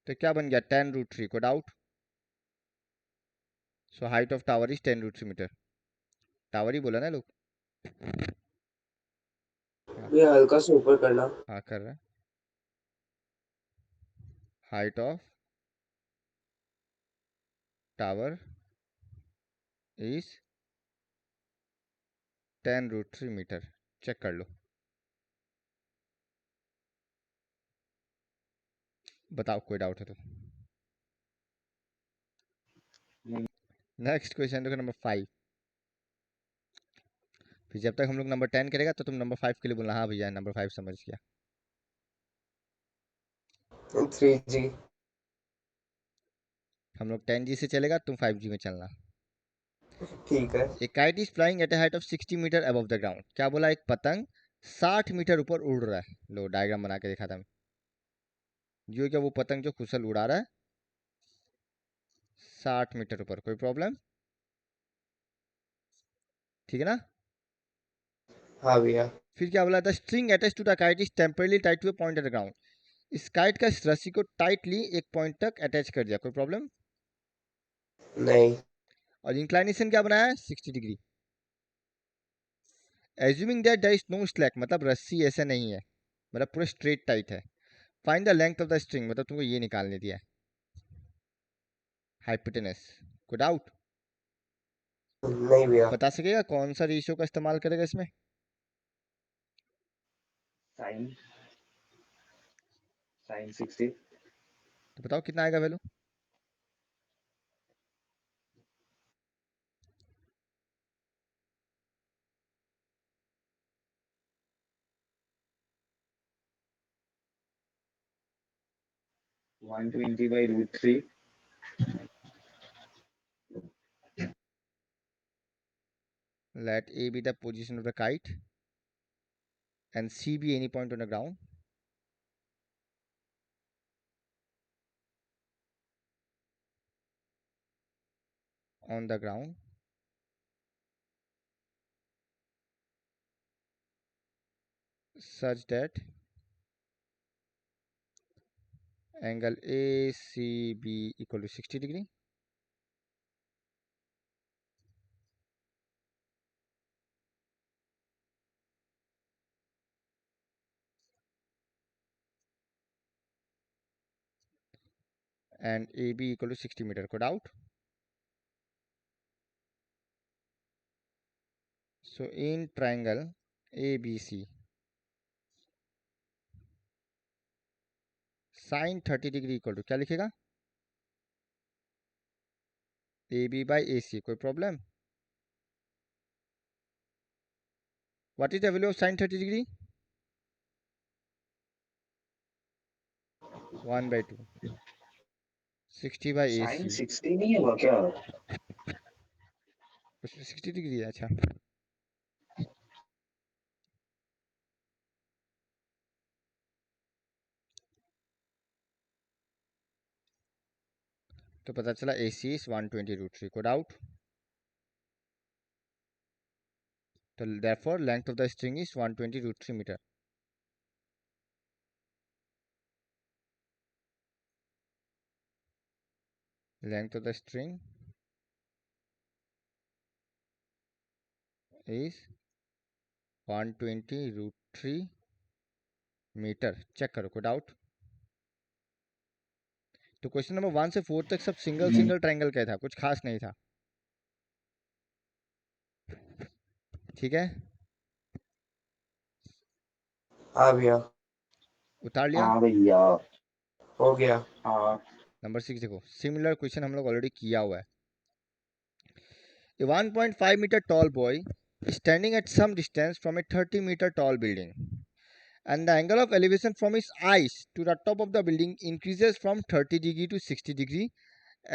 तो क्या बन गया? tan√3। को doubt? So height of tower is 10√3 metre. Tower ही बोला ना लोग। हाँ, भैया हल्का से ऊपर करना। हाँ कर रहे हैं। Height of tower is 10√3 metre. Check कर लो, बताओ कोई डाउट है तो। नेक्स्ट क्वेश्चन देखो, नंबर 5। फिर जब तक हम लोग नंबर 10 करेगा तो तुम नंबर 5 के लिए बोलना हाँ भैया नंबर 5 समझ गया। 3G। हम लोग 10G से चलेगा, तुम 5G में चलना। ठीक है। A kite is flying at a height of 60 metre above the ground. क्या बोला? एक पतंग 60 मीटर ऊपर उड़ रहा है। लो डायग्राम बना के दिखा था। जो क्या वो पतंग जो कुशल उड़ा रहा है 60 मीटर ऊपर। कोई प्रॉब्लम? ठीक है ना? हाँ भैया। फिर क्या बोला? The string attach to the kite is temporarily tight to a point at the ground. इस काइट का इस रस्सी को टाइटली एक पॉइंट तक अटैच कर दिया। कोई प्रॉब्लम? नहीं। और इंक्लाइनेशन क्या बनाया है? 60 degree. Assuming that there is no slack, मतलब रस्सी ऐसा नहीं है, मतलब पूरा स्ट्रेट टाइट है। Find the length of the string, मतलब तुमको ये निकालने दिया है, हाइपोटेनस। कोई डाउट? नहीं भैया। बता सकेगा कौन सा रेशियो का इस्तेमाल करेगा इसमें? Sine sine 60। तो बताओ कितना आएगा value? 120 by root 3. Let A be the position of the kite and C be any point on the ground. On the ground. Such that angle ACB equal to 60 degree. And AB equal to 60 meter. Could out. So in triangle ABC, sin 30 degree equal to क्या लिखेगा? AB by AC. कोई problem? What is the value of sin 30 degree? 1 by 2. 60 by Sin AC. 60 नहीं होगा क्या? उसमें 60 degree है. अच्छा, तो पता चला AC is 120 root 3. Could out. So therefore length of the string is 120 root 3 meter. Length of the string is 120 root 3 meter. Check करो. कोई डाउट? तो क्वेश्चन नंबर 1 से 4 तक सब सिंगल ट्रायंगल का था, कुछ खास नहीं था. ठीक है, हाँ भैया, उतार लिया. हाँ भैया. हो गया। हाँ. नंबर 6 देखो, सिमिलर क्वेश्चन हम लोग ऑलरेडी किया हुआ है. A 1.5 meter tall boy is standing at some distance from a 30 meter tall building, and the angle of elevation from his eyes to the top of the building increases from 30 degree to 60 degree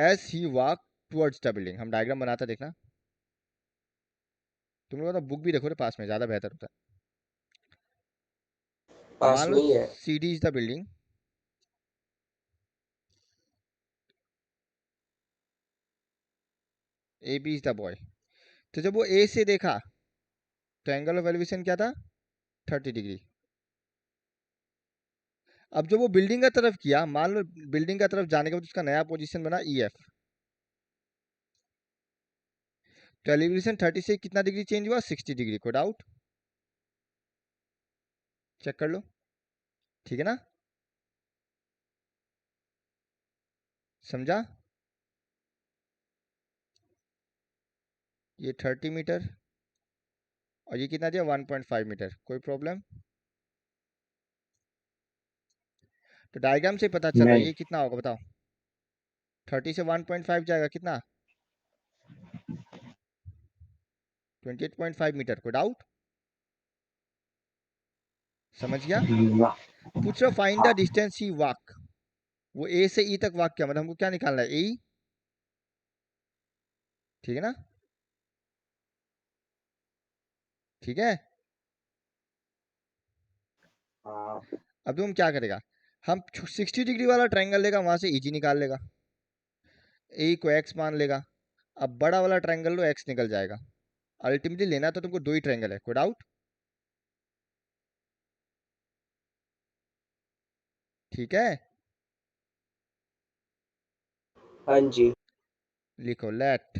as he walks towards the building. हम diagram बनाता देखना. तुम लोग तो book भी देखो रे पास में, ज़्यादा बेहतर होता है. पास मान में लो ही है। CD is the building, AB is the boy. तो जब वो A से देखा तो एंगल ऑफ एलिवेशन क्या था? 30 डिग्री. अब जब वो बिल्डिंग का तरफ किया, मान लो बिल्डिंग का तरफ जाने के बाद उसका नया पोजीशन बना EF, तो एलिवेशन 30 से कितना डिग्री चेंज हुआ? 60 डिग्री. को डाउट? चेक कर लो. ठीक है ना? समझा? ये 30 मीटर और ये कितना दिया? 1.5 मीटर. कोई प्रॉब्लम? तो डायग्राम से पता चल रहा है नहीं. ये कितना होगा बताओ. 30 से 1.5 जाएगा कितना? 28.5 मीटर. कोई डाउट? समझ गया? ना. पूछ रहा find the distance he walk. वो A से E तक वॉक किया, मतलब हमको क्या निकालना है? E. ठीक है ना? ठीक है. हाँ. अब तुम क्या करेगा? हम 60 डिग्री वाला ट्रायंगल लेगा, वहां से EG निकाल लेगा, A को X मान लेगा. अब बड़ा वाला ट्रायंगल लो, X निकल जाएगा. अल्टीमेटली लेना तो तुमको 2 ही ट्रायंगल है. कोई डाउट? ठीक है. हाँ जी। लिखो लेट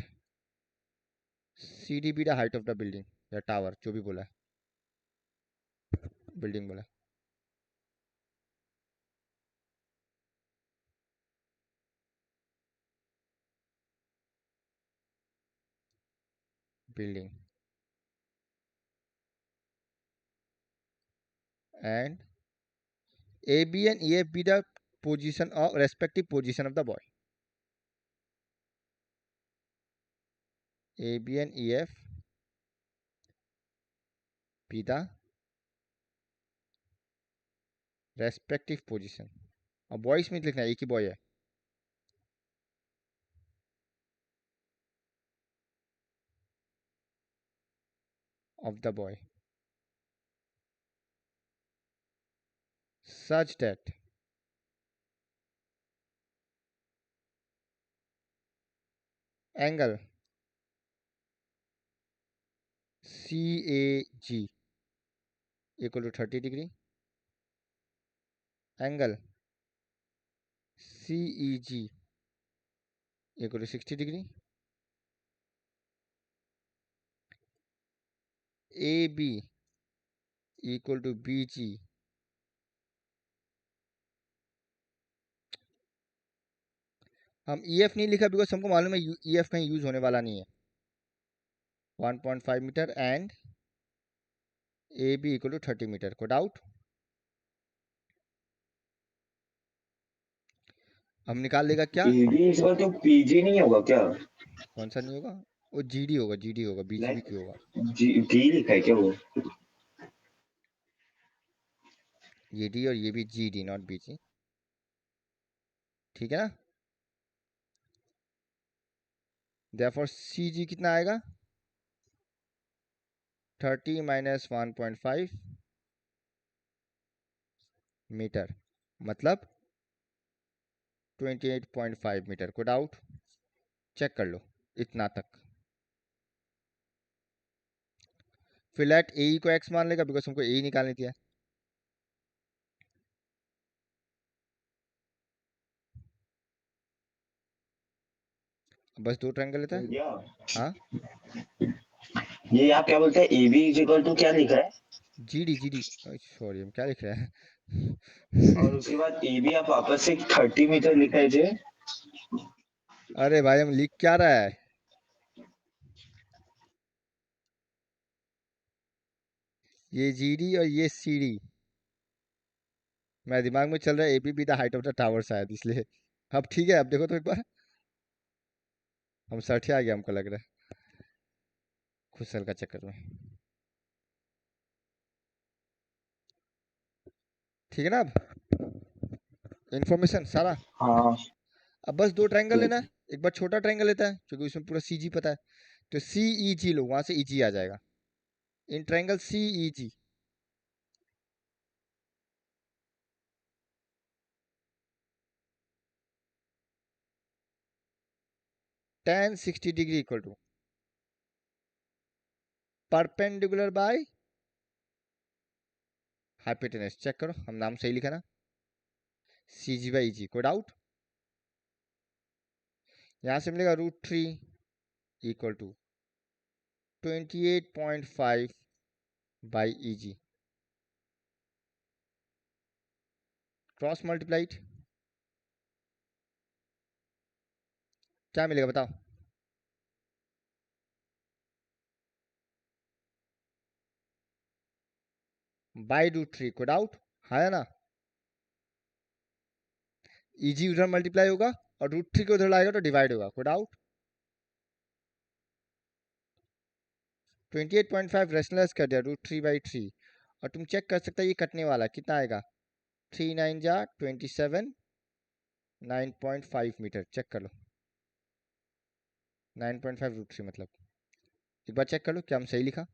CD be the height of the building या टावर, जो भी बोला है. बिल्डिंग बोला. Building and AB and EF be the position of respective position of the boy. AB and EF be the respective position और बॉय स्मिथ लिखना है, एक ही बॉय है। Of the boy such that angle CAG equal to 30 degree, angle CEG equal to 60 degree, AB equal to BG, हम EF नहीं लिखा because हमको मालूम है EF कहीं यूज होने वाला नहीं है। 1.5 metre and AB equal to 30 metre. को डाउट? हम निकाल लेगा क्या? एबी इस बार तो पीजी नहीं होगा क्या? कौन सा नहीं होगा? वो GD होगा, GD होगा, BGB लाइक क्यों होगा? डी लिखा है क्या वो? ये D और ये भी GD नॉट BG, ठीक है ना? देयरफॉर CG कितना आएगा? 30 माइनस 1.5 मीटर, मतलब 28.5 मीटर। को डाउट? चेक कर लो इतना तक। फिर लेट AE को x मान लेगा बिकॉज हमको AE निकालनी थी। बस दो ट्रायंगल लेता है। भैया हाँ, ये आप क्या बोलते हैं? एबी इज इक्वल टू क्या लिखा है? GD सॉरी, हम क्या लिख रहे हैं? और उसके बाद एबी आप वापस से 30 मीटर लिखा है जे। अरे भाई हम लिख क्या रहा है? ये GD और ये CD मेरे दिमाग में चल रहा है। AB B the height of the tower शायद, इसलिए। अब ठीक है, अब देखो तो एक बार। हम 60 आ गया हमको लग रहा है, खुद सल का चक्कर में। ठीक है ना? अब इंफॉर्मेशन सारा। हाँ अब बस दो ट्रायंगल लेना ठीक। है। एक बार छोटा ट्रायंगल लेता है क्योंकि उसमें पूरा CG पता है, तो CEG लो, वहां से EG आ जाएगा। In triangle CEG tan 60 degree equal to perpendicular by hypotenuse. Check करो, हम नाम सही लिखा ना? CG by EG। कोई डाउट? यहाँ से मिलेगा √3 equal to 28.5 by EG cross multiplied. क्या मिलेगा बताओ? बाई √3। को डाउट? है ना? EG उधर मल्टीप्लाई होगा और √3 को उधर लाएगा तो डिवाइड होगा। को डाउट? 28.5 रेशनलाइज कर दिया √3/3, और तुम चेक कर सकते हो ये कटने वाला कितना आएगा। 3 9 जा 27, 9.5 मीटर। चेक कर लो, 9.5 √3 मतलब। एक बार चेक कर लो क्या हम सही लिखा।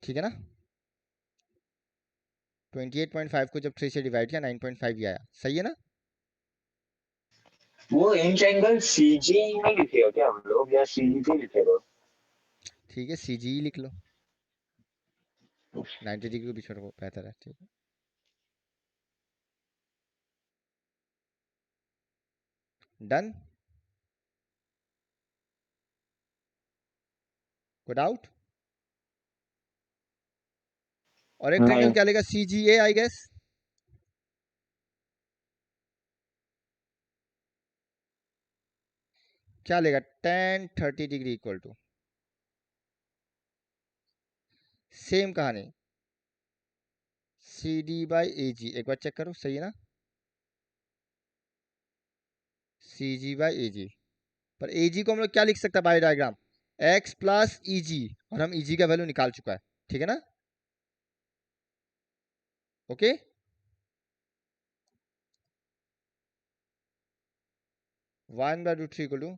ठीक है ना? 28.5 को जब 3 से डिवाइड किया 9.5 ही आया। सही है ना? वो इंच एंगल सीजी में लिखेगा क्या हम लोग या सीजी लिखेगा? ठीक है, CG ही लिख लो, 90 डिग्री को भी छोड़ो, बेहतर है। ठीक है, डन। को डाउट? और एक ट्रायंगल नहीं। क्या लेगा? CGA I guess. क्या लेगा? tan 30 degree equal to same कहानी CD बाई AG। एक बार चेक करो, सही है ना? CG बाई AG, पर AG को हम लोग क्या लिख सकते हैं by diagram? X plus EG, और हम EG का वैल्यू निकाल चुका है। ठीक है ना? Okay, one by root three equal to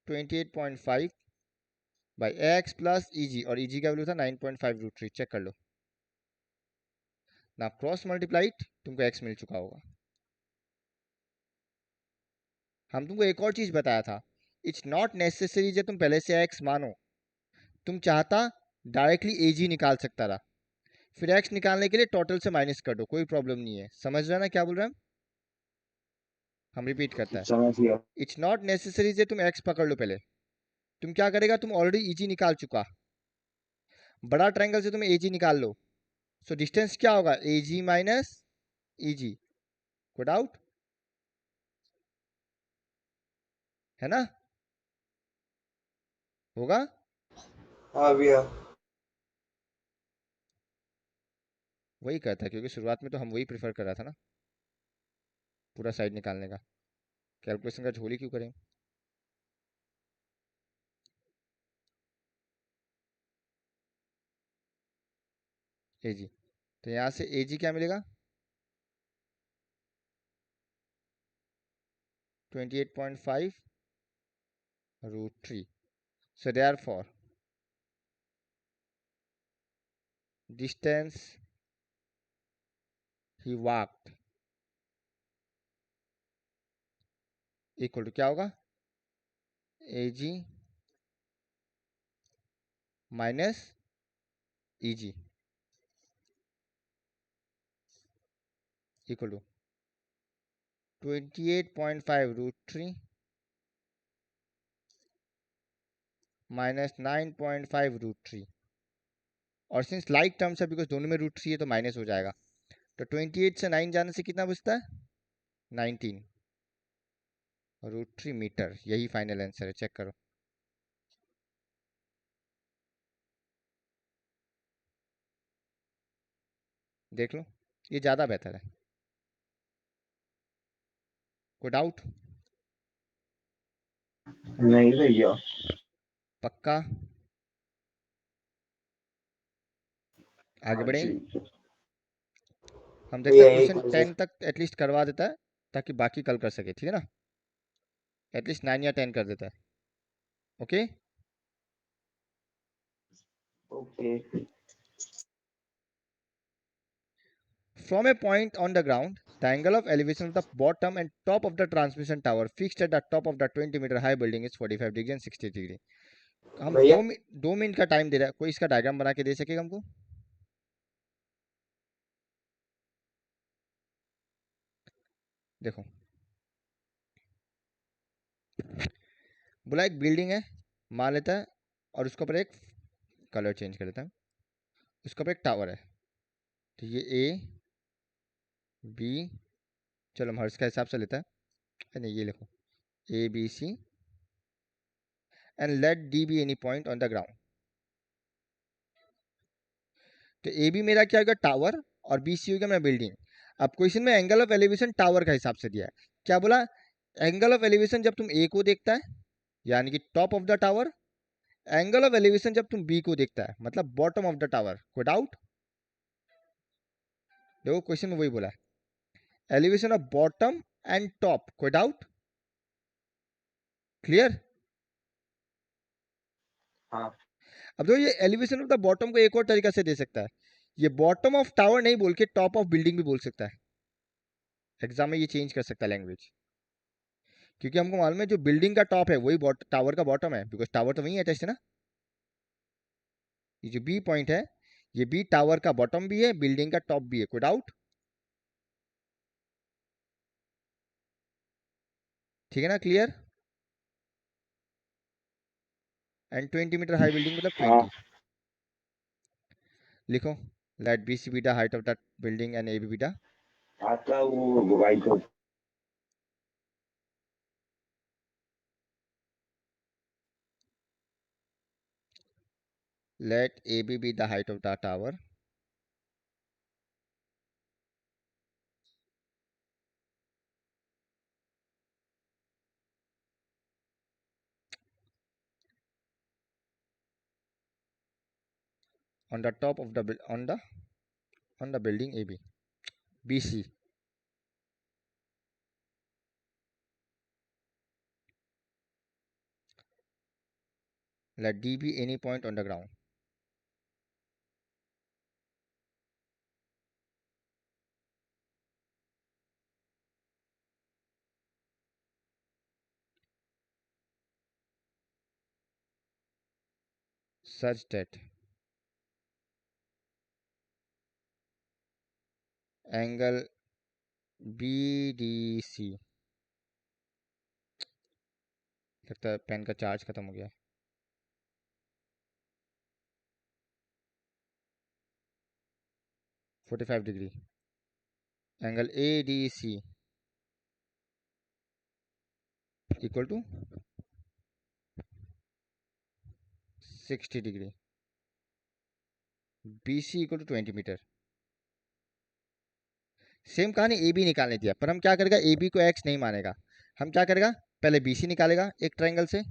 28.5 by X plus EG, और ईजी का वैल्यू था 9.5 रूट थ्री, चेक कर लो ना, क्रॉस मल्टीप्लाइड तुमको एक्स मिल चुका होगा। हम तुमको एक और चीज बताया था, इट्स नॉट नेसेसरी जब तुम पहले से एक्स मानो, तुम चाहता डायरेक्टली एजी निकाल सकता था, फिर एक्स निकालने के लिए टोटल से माइनस कर दो, कोई प्रॉब्लम नहीं है। समझ रहे हो ना क्या बोल रहे हैं हम रिपीट करता है, समझ गया। इट्स नॉट नेसेसरी जे तुम एक्स पकड़ लो पहले, तुम क्या करेगा, तुम ऑलरेडी ईजी निकाल चुका, बड़ा ट्रायंगल से तुम एजी निकाल लो, सो डिस्टेंस क्या होगा, एजी माइनस ईजी, कोई डाउट है ना, होगा। हाँ भैया। वही कहता है, क्योंकि शुरुआत में तो हम वही प्रेफर कर रहा था ना, पूरा साइड निकालने का, कैलकुलेशन का झोली क्यों करें। एजी, तो यहाँ से एजी क्या मिलेगा, 28.5 root three, so therefore distance he walked equal to क्या होगा, AG minus EG equal to 28.5 root three minus 9.5 root three, और सिंस लाइक टर्म्स है बिकॉज दोनों में रूट थ्री है तो माइनस हो जाएगा, तो 28 से 9 जाने से कितना बचता है, 19 रूट थ्री मीटर, यही फाइनल आंसर है, चेक करो। देख लो, ये ज़्यादा बेहतर है, कोई डाउट, नहीं भैया। पक्का, आगे हाँ बढ़े, जी। हम देखते भैया हैं एक क्वेश्चन वजह। 10 तक एटलीस्ट करवा देता है, ताकि बाकी कल कर सके, ठीक है ना, एटलीस्ट 9 या 10 कर देता है, okay. Okay. From a point on the ground, the angle of elevation of the bottom and top of the transmission tower fixed at the top of the 20-meter high building is 45 degree and 60 degree. हम भैया 2 minute का time दे रहा है, कोई इसका diagram बना के दे सकेगा हमको, देखो, बोला एक बिल्डिंग है, मान लेता है, और उसके ऊपर एक कलर चेंज कर देता है, उसके ऊपर एक टावर है, तो ये ए बी, चलो हम हर्स का हिसाब से लेता है, नहीं ये लिखो A B C and let D be any point on the ground, तो ए बी मेरा क्या होगा, टावर, और बी सी होगा मेरा बिल्डिंग। अब क्वेश्चन में एंगल ऑफ एलिवेशन टावर का हिसाब से दिया है, क्या बोला, एंगल ऑफ एलिवेशन जब तुम ए को देखता है यानी कि top of the tower, angle of elevation जब तुम बी को देखता है मतलब बॉटम ऑफ द टावर, कोई डाउट, देखो क्वेश्चन में वही बोला है, elevation of bottom and top, कोई डाउट, क्लियर। हाँ। अब देखो ये एलिवेशन ऑफ द बॉटम को एक और तरीका से दे सकता है, ये बॉटम ऑफ टावर नहीं बोल के टॉप ऑफ बिल्डिंग भी बोल सकता है, एग्जाम में ये चेंज कर सकता है लैंग्वेज, क्योंकि हमको मालूम है जो बिल्डिंग का टॉप है वही टावर का बॉटम है, बिकॉज टावर तो वही अटैच है ना, ये जो बी पॉइंट है, ये बी टावर का बॉटम भी है, बिल्डिंग का टॉप भी है, कोई डाउट, ठीक है ना, clear. And 20 metre high building मतलब हाँ 20, लिखो, let B C be the height of that building and A B the, आता वो वाइट को। Let A B the height of the tower on the top of the on the building AB. BC. Let D be any point on the ground. Such that angle BDC, लगता है pen का charge खत्म हो गया। $45 angle ADC equal to 60 degree, BC equal to 20 metre. Same कहानी A B निकालने दिया, पर हम क्या करेगा, ए बी को एक्स नहीं मानेगा। हम क्या करेगा, पहले BC निकालेगा एक ट्रायंगल से,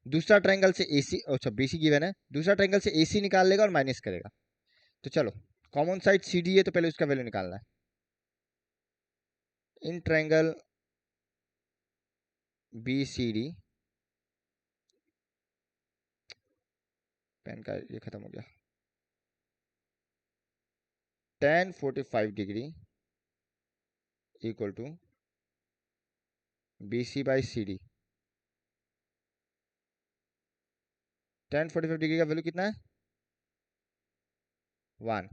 दूसरा ट्रायंगल से AC, अच्छा BC गिवन है, दूसरा ट्रायंगल से AC निकाल लेगा और माइनस करेगा। तो चलो कॉमन साइड CD है तो पहले उसका वैल्यू निकालना है। इन ट्रायंगल BCD, पेन का ये खत्म हो गया, tan 45 degree equal to BC by CD। tan 45 degree का वैल्यू कितना है, 1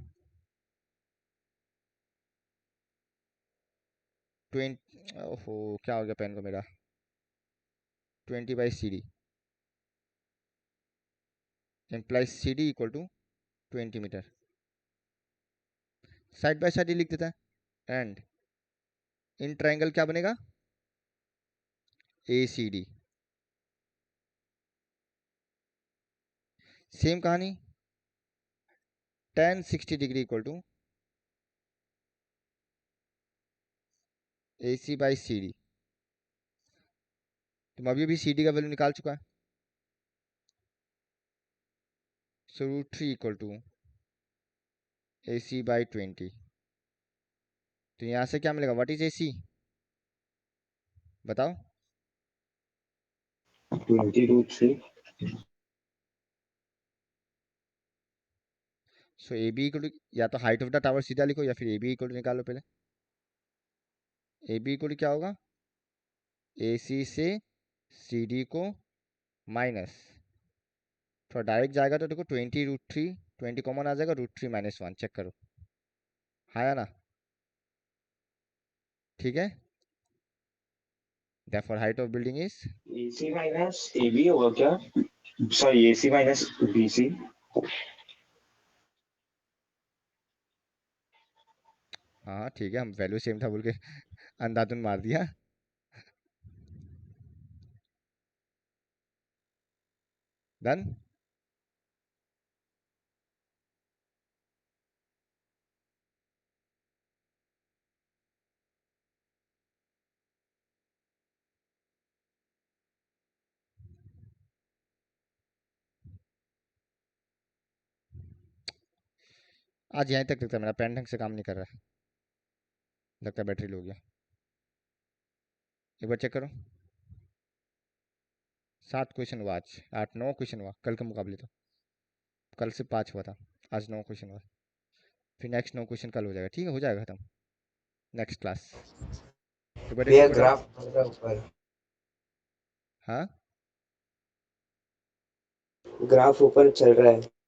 20, ओहो क्या हो गया पेन को मेरा, 20 by CD implies CD equal to 20 metre. Side by side ही लिख देता है, एंड इन ट्रायंगल क्या बनेगा, ACD। सेम कहानी, tan 60 degree equal to AC by CD। तुम अभी भी CD का वैल्यू निकाल चुका है, सो √3 इक्वल टू AC बाई 20। तो यहाँ से क्या मिलेगा, व्हाट इज AC बताओ। 20√3। सो AB इक्वल टू, या तो हाइट ऑफ द टावर सीधा लिखो या फिर AB इक्वल टू निकालो पहले। AB इक्वल टू क्या होगा, AC से CD को माइनस, थोड़ा डायरेक्ट जाएगा तो देखो 20√3, 20 कॉमन आ जाएगा, √3 - 1 चेक करो, आया ना, ठीक है। Therefore height of building is, AC minus AB होगा क्या, सॉरी AC माइनस BC। हाँ ठीक है, हम वैल्यू सेम था बोल के अंधाधुन मार दिया। डन। आज यहीं तक लगता है, मेरा पेन ढंग से काम नहीं कर रहा है, लगता है बैटरी लो हो गया। एक बार चेक करो, 7 क्वेश्चन हुआ आज, 8-9 क्वेश्चन हुआ कल के मुकाबले, तो कल से 5 हुआ था, आज 9 क्वेश्चन हुआ, फिर नेक्स्ट 9 क्वेश्चन कल हो जाएगा, ठीक है, हो जाएगा खत्म नेक्स्ट क्लास। तो बेटे भैया बताओ। ग्राफ बन रहा है ऊपर, हाँ ग्राफ ऊपर चल रहा है।